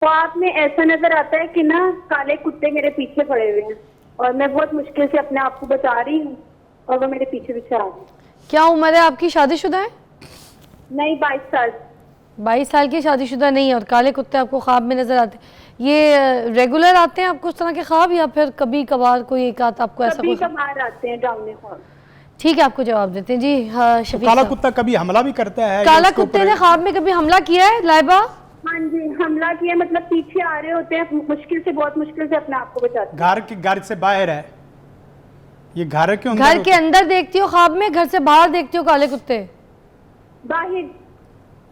ख्वाब में ऐसा नजर आता है कि ना काले कुत्ते मेरे पीछे पड़े हुए हैं और मैं बहुत मुश्किल से अपने आप को बचा रही हूँ और वो मेरे पीछे पीछे आ गए। क्या उम्र है आपकी? शादीशुदा है? नहीं, 22 साल। 22 साल की, शादीशुदा नहीं है और काले कुत्ते आपको ख्वाब में नजर आते हैं। ये रेगुलर आते हैं आपको इस तरह के ख्वाब या फिर कभी कभार कोई एक आध आपको ऐसा कभी कोई कभार आते हैं डरावने ख्वाब। ठीक है, आपको जवाब देते हैं जी। हाँ, तो शफीक काला साहब, कुत्ता कभी हमला भी करता है या काला उसके कुत्ते ऊपर ने ख्वाब में कभी हमला किया है लाइबा? हाँ जी, हमला किया, मतलब पीछे आ रहे होते हैं, मुश्किल से, बहुत मुश्किल से अपने आप को बचाते हैं। घर से बाहर है, ये घर के अंदर घर के अंदर देखती हो ख्वाब में, घर से बाहर देखती हो काले कुत्ते? बाहर।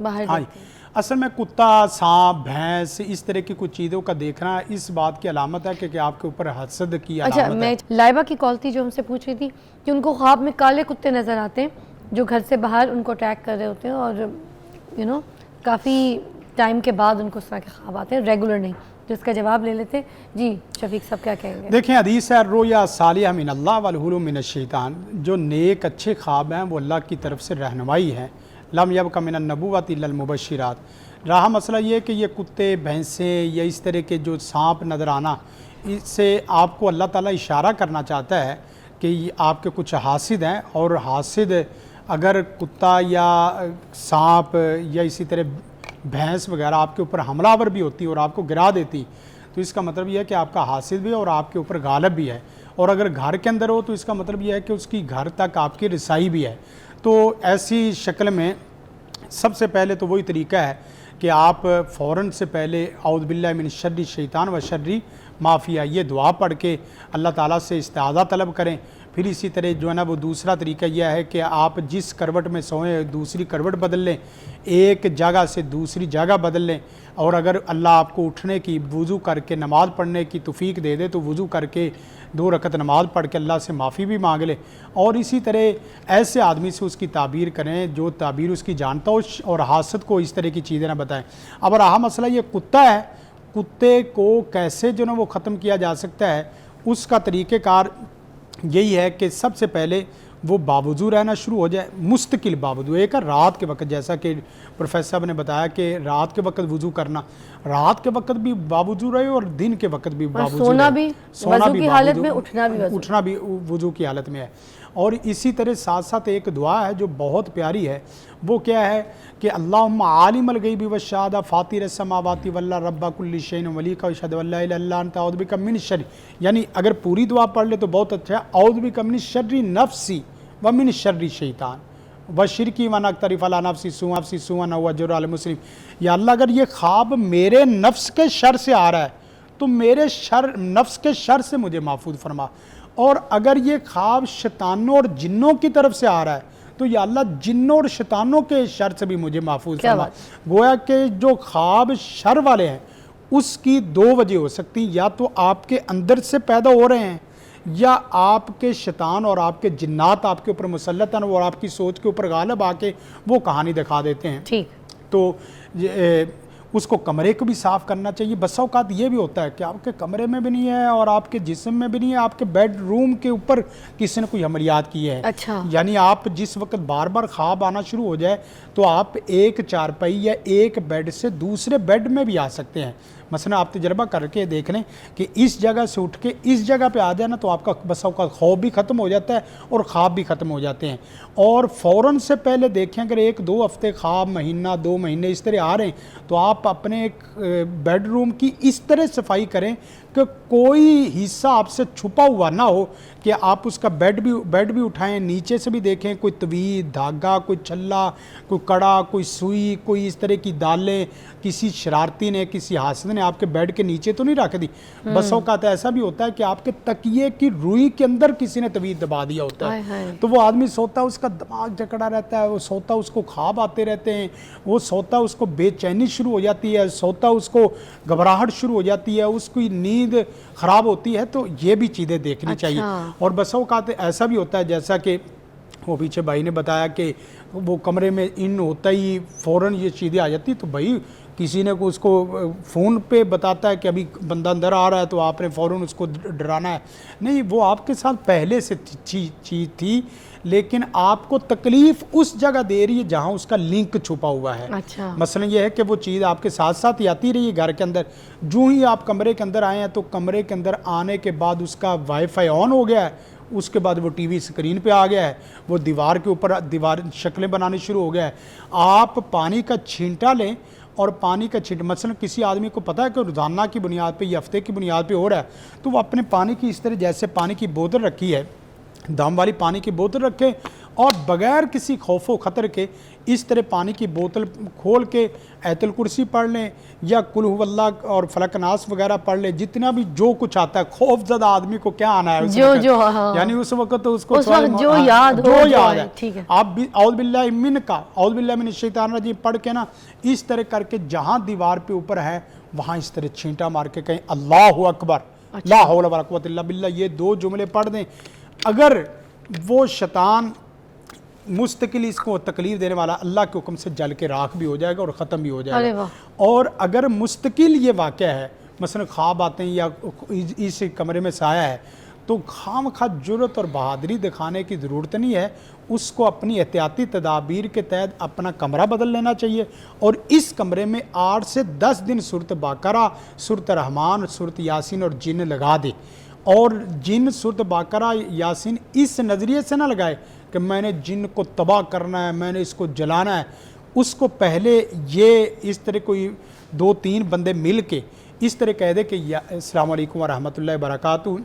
बाहर हाँ, देखती हो। असल में कुत्ता, सांप, भैंस, इस तरह की कुछ चीज़ों का देखना इस बात की अलामत है कि आपके ऊपर हसद की अच्छा, अलामत मैं है। लाइबा की कॉल थी जो हमसे पूछ रही थी कि उनको ख्वाब में काले कुत्ते नज़र आते हैं जो घर से बाहर उनको अटैक कर रहे होते हैं और काफ़ी टाइम के बाद उनको उस तरह के ख्वाब आते हैं, रेगुलर नहीं। जिसका जवाब ले लेते जी। शफीक साहब क्या कहेंगे? देखें, हदीस है रोया सालिया मिन अल्लाह वल हुलुम मिन शैतान, जो नेक अच्छे ख्वाब हैं वो अल्लाह की तरफ से रहनुमाई है। लम यबका मिन नबुव्वत इल्लल मुबश्शिरात। रहा मसला ये कि ये कुत्ते, भैंसें या इस तरह के जो सांप नज़र आना, इससे आपको अल्लाह ताला इशारा करना चाहता है कि ये आपके कुछ हासिद हैं, और हासिद अगर कुत्ता या सांप या इसी तरह भैंस वगैरह आपके ऊपर हमलावर भी होती और आपको गिरा देती, तो इसका मतलब यह है कि आपका हासिद भी है और आपके ऊपर गालिब भी है। और अगर घर के अंदर हो तो इसका मतलब यह है कि उसकी घर तक आपकी रिसाई भी है। तो ऐसी शक्ल में सबसे पहले तो वही तरीका है कि आप फ़ौरन से पहले औज़ बिल्लाहि मिन शर्रि शैतान व शर्रि माफ़िया, ये दुआ पढ़ के अल्लाह ताला से इस्तिआज़ा तलब करें। फिर इसी तरह जो है ना, वो दूसरा तरीका यह है कि आप जिस करवट में सोएं दूसरी करवट बदल लें, एक जगह से दूसरी जगह बदल लें। और अगर अल्लाह आपको उठने की, वज़ू करके नमाज़ पढ़ने की तौफ़ीक दे दे तो वज़ू करके 2 रकत नमाज़ पढ़ के अल्लाह से माफ़ी भी मांग ले। और इसी तरह ऐसे आदमी से उसकी ताबीर करें जो ताबीर उसकी जानता हो, और हासद को इस तरह की चीज़ें ना बताएं। अब रहा मसला ये कुत्ता है, कुत्ते को कैसे जो ना वो ख़त्म किया जा सकता है, उसका तरीक़ेकार यही है कि सबसे पहले वो बावजू रहना शुरू हो जाए, मुस्तकिल बावजू। एक है रात के वक्त, जैसा कि प्रोफेसर साहब ने बताया कि रात के वक्त वज़ू करना, रात के वक्त भी बावजू रहे और दिन के वक्त भी बावजू सोना रहे। भी वज़ू की हालत में, उठना भी वज़ू की हालत में है। और इसी तरह साथ साथ एक दुआ है जो बहुत प्यारी है, वो क्या है कि अल्लाहुम्मा आलिमल गैबि व शहादा फातिर समावाति वल्ला रब्बा कुल्लि शैइन वलीका अशहदु अल्ला इलाहा इल्ला अंता औज़ु बिका मिन शर्रि। यानी अगर पूरी दुआ पढ़ ले तो बहुत अच्छा है। औज़ु बिका मिन शर्रि नफ्सी व मिन शर्रि शैतान व शिरकी व नक्तरिफ अला नफ्सी सुअन व अजर अल मुस्लिम। या अल्लाह, अगर ये ख्वाब मेरे नफ्स के शर से आ रहा है तो मेरे नफ्स के शर से मुझे महफूज फरमा, और अगर ये ख्वाब शैतानों और जिन्नों की तरफ से आ रहा है तो या अल्लाह जिन्नों और शैतानों के शर से भी मुझे महफूज फरमा। गोया के जो ख्वाब शर वाले हैं उसकी 2 वजह हो सकती हैं, या तो आपके अंदर से पैदा हो रहे हैं या आपके शैतान और आपके जिन्नात आपके ऊपर मुसल्लत हैं और आपकी सोच के ऊपर गालिब आके वो कहानी दिखा देते हैं। ठीक, तो उसको कमरे को भी साफ़ करना चाहिए। बसा औक़ात ये भी होता है कि आपके कमरे में भी नहीं है और आपके जिस्म में भी नहीं है, आपके बेडरूम के ऊपर किसी ने कोई अमलियात किए हैं। अच्छा। यानी आप जिस वक्त बार बार ख्वाब आना शुरू हो जाए तो आप एक चारपाई या एक बेड से दूसरे बेड में भी आ सकते हैं। मसलन आप तजर्बा करके देख लें कि इस जगह से उठ के इस जगह पे आ जाए ना, तो आपका बसा का खौफ भी ख़त्म हो जाता है और ख्वाब भी ख़त्म हो जाते हैं। और फ़ौरन से पहले देखें, अगर 1-2 हफ़्ते ख्वाब, महीना 2 महीने इस तरह आ रहे हैं तो आप अपने एक बेडरूम की इस तरह सफाई करें कि कोई हिस्सा आपसे छुपा हुआ ना हो, कि आप उसका बेड भी उठाएं, नीचे से भी देखें कोई तवीज़, धागा, कोई छल्ला, कोई कड़ा, कोई सुई, कोई इस तरह की दालें किसी शरारती ने, किसी हासिद ने आपके बेड के नीचे तो नहीं रख दी। बस औक़ात ऐसा भी होता है कि आपके तकिए की रुई के अंदर किसी ने तवीज़ दबा दिया होता है। तो वो आदमी सोता है, उसका दिमाग जकड़ा रहता है, वो सोता, उसको ख्वाब आते रहते हैं, वो सोता, उसको बेचैनी शुरू हो जाती है, सोता उसको घबराहट शुरू हो जाती है, उसकी नींद ख़राब होती है। तो ये भी चीज़ें देखनी चाहिए। और बस औक़ात ऐसा भी होता है, जैसा कि वो पीछे भाई ने बताया कि वो कमरे में इन होता ही फ़ौरन ये चीज़ें आ जाती, तो भाई किसी ने को उसको फ़ोन पे बताता है कि अभी बंदा अंदर आ रहा है तो आपने फ़ौरन उसको डराना है। नहीं, वो आपके साथ पहले से चीज़ थी, लेकिन आपको तकलीफ़ उस जगह दे रही है जहाँ उसका लिंक छुपा हुआ है। अच्छा। मसलन ये है कि वो चीज़ आपके साथ साथ ही आती रही है घर के अंदर, जो ही आप कमरे के अंदर आए हैं तो कमरे के अंदर आने के बाद उसका वाईफाई ऑन हो गया है, उसके बाद वो टीवी स्क्रीन पे आ गया है, वो दीवार के ऊपर दीवार शक्लें बनानी शुरू हो गया है। आप पानी का छींटा लें और पानी का छींट, मसलन किसी आदमी को पता है कि रोज़ाना की बुनियाद पे या हफ्ते की बुनियाद पे हो रहा है, तो वो अपने पानी की इस तरह, जैसे पानी की बोतल रखी है, दम वाली पानी की बोतल रखें और बग़ैर किसी खौफो ख़तर के इस तरह पानी की बोतल खोल के आयतुल कुर्सी पढ़ लें या कुल हुवल्लाह और फलक नास वगैरह पढ़ लें। जितना भी जो कुछ आता है, खौफज़दा आदमी को क्या आना है उस जो वक्त, जो हाँ, यानी उस वक्त तो उसको उस वक्त जो याद हो, जो याद है, ठीक है। आप भी औज़ बिल्लाहि मिनका औज़ बिल्लाहि मिनश शैतानिर रजीम पढ़ के ना इस तरह करके जहाँ दीवार पे ऊपर है वहाँ इस तरह छींटा मार के कहीं अल्लाहु अकबर ला हौला वला कुव्वता इल्ला बिल्लाह, ये 2 जुमले पढ़ दें। अगर वो शैतान मुस्तकिल इसको तकलीफ देने वाला अल्लाह के हुक्म से जल के राख भी हो जाएगा और ख़त्म भी हो अरे जाएगा। वाह। और अगर मुस्तकिल ये वाक़या है, मसलन ख्वाब आते हैं या इस कमरे में साया है, तो खामखा जुर्रत और बहादुरी दिखाने की ज़रूरत नहीं है, उसको अपनी एहतियाती तदाबीर के तहत अपना कमरा बदल लेना चाहिए और इस कमरे में 8 से 10 दिन सूरत बाकरा, सूरत रहमान, सूरत यासीन और जिन लगा दे। और जिन, सूरत बाकरा, यासीन इस नज़रिए से ना लगाए कि मैंने जिन को तबाह करना है, मैंने इसको जलाना है। उसको पहले ये इस तरह कोई 2-3 बंदे मिल के इस तरह कह दे कि अस्सलाम वालेकुम व रहमतुल्लाहि व बरकातहू,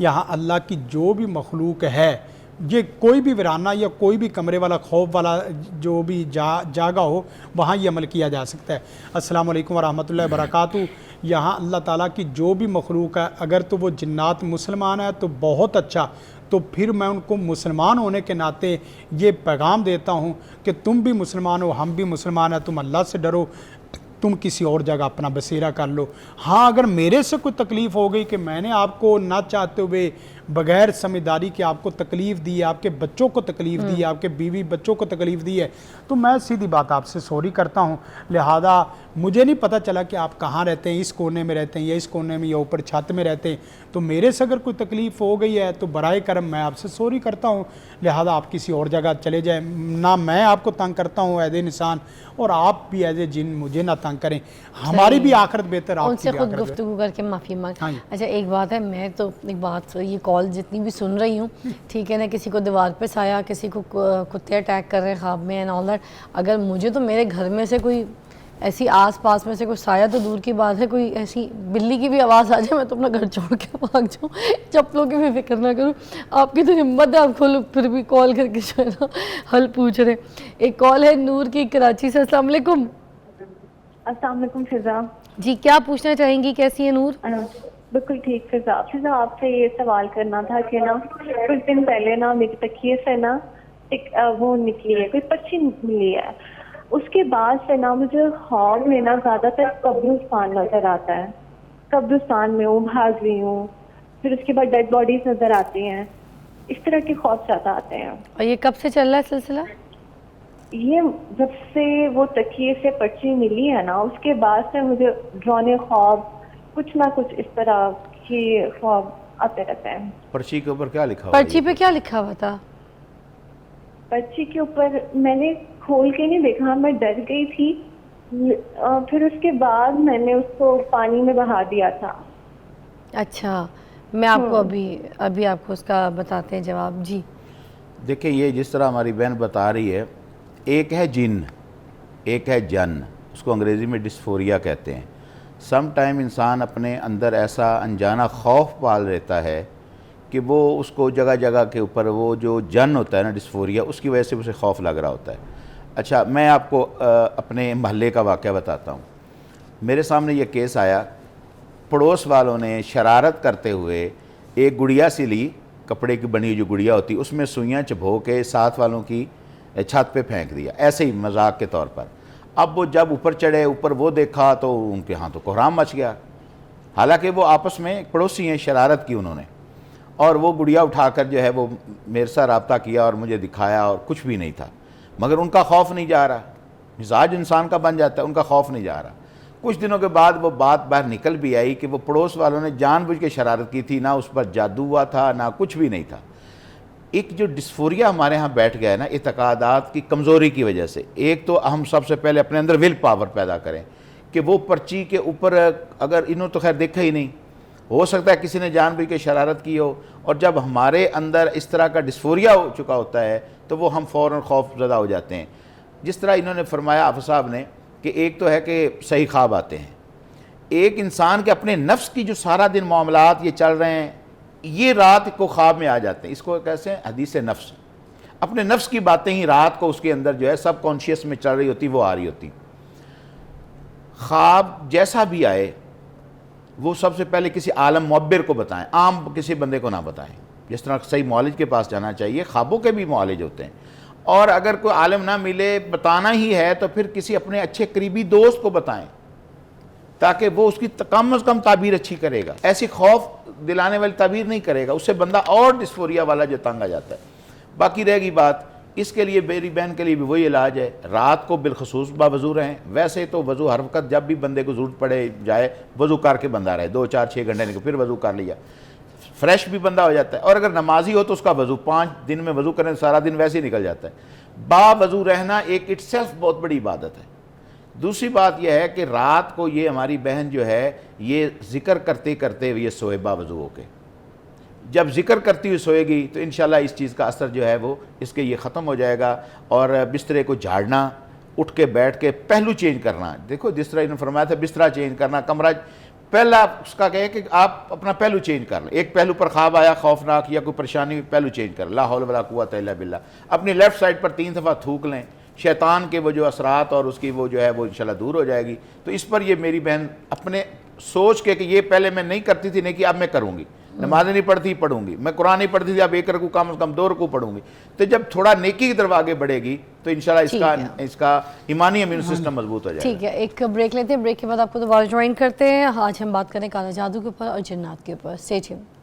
यहाँ अल्लाह की जो भी मखलूक है, ये कोई भी वीराना या कोई भी कमरे वाला खौफ वाला जो भी जागा हो, वहाँ ये अमल किया जा सकता है। अस्सलाम वालेकुम व रहमतुल्लाहि व बरकातहू, यहाँ अल्लाह ताला की जो भी मखलूक है, अगर तो वो जिन्नात मुसलमान है तो बहुत अच्छा, तो फिर मैं उनको मुसलमान होने के नाते ये पैगाम देता हूँ कि तुम भी मुसलमान हो, हम भी मुसलमान हैं, तुम अल्लाह से डरो, तुम किसी और जगह अपना बसेरा कर लो। हाँ, अगर मेरे से कोई तकलीफ़ हो गई कि मैंने आपको ना चाहते हुए बग़ैर समझदारी के आपको तकलीफ़ दी है, आपके बच्चों को तकलीफ़ दी है, आपके बीवी बच्चों को तकलीफ़ दी है, तो मैं सीधी बात आपसे सॉरी करता हूँ। लिहाजा मुझे नहीं पता चला कि आप कहाँ रहते हैं, इस कोने में रहते हैं या इस कोने में या ऊपर छत में रहते हैं, तो मेरे से अगर कोई तकलीफ़ हो गई है तो बराए करम मैं आपसे सॉरी करता हूँ। लिहाजा आप किसी और जगह चले जाएँ, ना मैं आपको तंग करता हूँ एज ए इंसान और आप भी एज ए जिन मुझे ना तंग करें। हमारी भी आखिरत बेहतर, उनसे खुद गुफ्तगू करके माफ़ी मांग। हाँ जी। अच्छा, एक बात है, मैं तो एक बात, ये कॉल जितनी भी सुन रही हूँ, ठीक है ना, किसी को दीवार पे साया, किसी को कुत्ते अटैक कर रहे हैं ख्वाब में एंड ऑल दैट, अगर मुझे तो मेरे घर में से कोई ऐसी आस पास में से कोई साया तो दूर की बात है, कोई ऐसी बिल्ली की भी आवाज़ आ जाए, मैं तो अपना घर छोड़ के भाग जाऊँ, चप्पलों की भी फिक्र ना करूँ। आपकी तो हिम्मत है, आप खुद फिर भी कॉल करके जो है ना हल पूछ रहे। एक कॉल है नूर की कराची से। अस्सलाम वालेकुम। अस्सलाम वालेकुम फिजा जी, क्या पूछना चाहेंगी, कैसी है नूर? बिल्कुल ठीक फिजा। फिजा आपसे ये सवाल करना था कि ना कुछ दिन पहले ना मेरे तकिए से ना एक वो निकली है, कोई पक्षी मिली है, उसके बाद से ना मुझे ख्वाब में ना ज्यादातर कब्रिस्तान नजर आता है, कब्रिस्तान में हूँ, भाग रही हूँ, फिर उसके बाद डेड बॉडीज नजर आती हैं, इस तरह के ख्वाब ज्यादा आते हैं। और ये कब से चल रहा है सिलसिला? ये जब से वो तकिए से पर्ची मिली है ना, उसके बाद से मुझे ड्रॉने ख्वाब, कुछ ना कुछ इस तरह के ख्वाब आते रहते हैं। पर्ची के ऊपर क्या लिखा हुआ है? पर्ची पे क्या लिखा हुआ था? पर्ची के ऊपर मैंने खोल के नहीं देखा, मैं डर गई थी, फिर उसके बाद मैंने उसको पानी में बहा दिया था। अच्छा, मैं आपको अभी आपको उसका बताते हैं जवाब। जी देखिए, ये जिस तरह हमारी बहन बता रही है, एक है जिन, एक है जन, उसको अंग्रेज़ी में डिस्फोरिया कहते हैं। सम टाइम इंसान अपने अंदर ऐसा अनजाना खौफ पाल रहता है कि वो उसको जगह जगह के ऊपर वो जो जन होता है ना, डिस्फोरिया, उसकी वजह से उसे खौफ लग रहा होता है। अच्छा, मैं आपको अपने महल्ले का वाक़या बताता हूँ। मेरे सामने ये केस आया, पड़ोस वालों ने शरारत करते हुए एक गुड़िया सी ली, कपड़े की बनी जो गुड़िया होती, उसमें सुइयाँ चबो के साथ वालों की छत पे फेंक दिया, ऐसे ही मजाक के तौर पर। अब वो जब ऊपर चढ़े, ऊपर वो देखा तो उनके यहाँ तो कोहराम मच गया। हालांकि वो आपस में पड़ोसी हैं, शरारत की उन्होंने, और वो गुड़िया उठाकर जो है वो मेरे साथ रब्ता किया और मुझे दिखाया और कुछ भी नहीं था, मगर उनका खौफ नहीं जा रहा। मिजाज इंसान का बन जाता है, उनका खौफ नहीं जा रहा। कुछ दिनों के बाद वो बात बाहर निकल भी आई कि वो पड़ोस वालों ने जानबूझ के शरारत की थी, ना उस पर जादू हुआ था ना कुछ भी नहीं था। एक जो डिस्फोरिया हमारे यहाँ बैठ गया है ना इत्तेकादात की कमज़ोरी की वजह से, एक तो हम सबसे पहले अपने अंदर विल पावर पैदा करें कि वो पर्ची के ऊपर, अगर इन्होंने तो खैर देखा ही नहीं, हो सकता है किसी ने जानबूझ के शरारत की हो, और जब हमारे अंदर इस तरह का डिस्फोरिया हो चुका होता है तो वो हम फ़ौरन खौफज़दा हो जाते हैं। जिस तरह इन्होंने फरमाया आफा साहब ने कि एक तो है कि सही ख्वाब आते हैं, एक इंसान के अपने नफ्स की जो सारा दिन मामलात ये चल रहे हैं, ये रात को ख्वाब में आ जाते हैं। इसको कैसे हैं, हदीस नफ्स, अपने नफ्स की बातें ही रात को उसके अंदर जो है सब कॉन्शियस में चल रही होती, वो आ रही होती। ख्वाब जैसा भी आए वो सबसे पहले किसी आलम मुअब्बिर को बताएं, आम किसी बंदे को ना बताएं। जिस तरह सही मौलिज के पास जाना चाहिए, ख्वाबों के भी मौलिज होते हैं, और अगर कोई आलम ना मिले, बताना ही है तो फिर किसी अपने अच्छे करीबी दोस्त को बताएं, ताकि वो उसकी कम से कम ताबीर अच्छी करेगा। ऐसी खौफ दिलाने वाली ताबीर नहीं करेगा, उससे बंदा और डिस्फोरिया वाला जो तंग आ जाता है। बाकी रहेगी बात, इसके लिए मेरी बहन के लिए भी वही इलाज है, रात को बिलखसूस बावजू रहें। वैसे तो वज़ू हर वक्त जब भी बंदे को ज़रूरत पड़े जाए वज़ू करके बंदा रहे, 2 4 6 घंटे निकल, फिर वज़ू कर लिया, फ्रेश भी बंदा हो जाता है। और अगर नमाजी हो तो उसका वज़ू 5 दिन में वज़ू करें, सारा दिन वैसे ही निकल जाता है। बावज़ू रहना एक इटसेल्फ बहुत बड़ी इबादत है। दूसरी बात यह है कि रात को ये हमारी बहन जो है ये ज़िक्र करते करते ये सोए बावज़ू होके, जब ज़िक्र करती हुई सोएगी तो इंशाल्लाह इस चीज़ का असर जो है वो इसके ये ख़त्म हो जाएगा। और बिस्तरे को झाड़ना, उठ के बैठ के पहलू चेंज करना, देखो जिस तरह इन्होंने फरमाया था बिस्तरा चेंज करना, कमरा पहला उसका कहे कि आप अपना पहलू चेंज कर लें। एक पहलू पर ख्वाब आया खौफनाक या कोई परेशानी, पहलू चेंज कर, ला हौल वला कुव्वत इल्ला बिल्लाह। अपनी लेफ़्ट साइड पर 3 दफ़ा थूक लें, शैतान के वो जो असरात और उसकी वो जो है वो इंशाल्लाह दूर हो जाएगी। तो इस पर ये मेरी बहन अपने सोच के कि ये पहले मैं नहीं करती थी, नहीं कि अब मैं करूँगी, नमाज़ नहीं पढ़ती पढ़ूंगी, मैं कुरान नहीं पढ़ती थी अब 1 रकू कम से कम 2 रकू पढ़ूंगी। तो जब थोड़ा नेकी की तरफ आगे बढ़ेगी तो इंशाल्लाह इसका ईमानी इम्यून सिस्टम मजबूत हो जाएगा। ठीक है, एक ब्रेक लेते हैं, ब्रेक के बाद आपको दोबारा ज्वाइन करते हैं। आज हम बात करें काला जादू के ऊपर और जिन्नात के ऊपर। Stay tuned.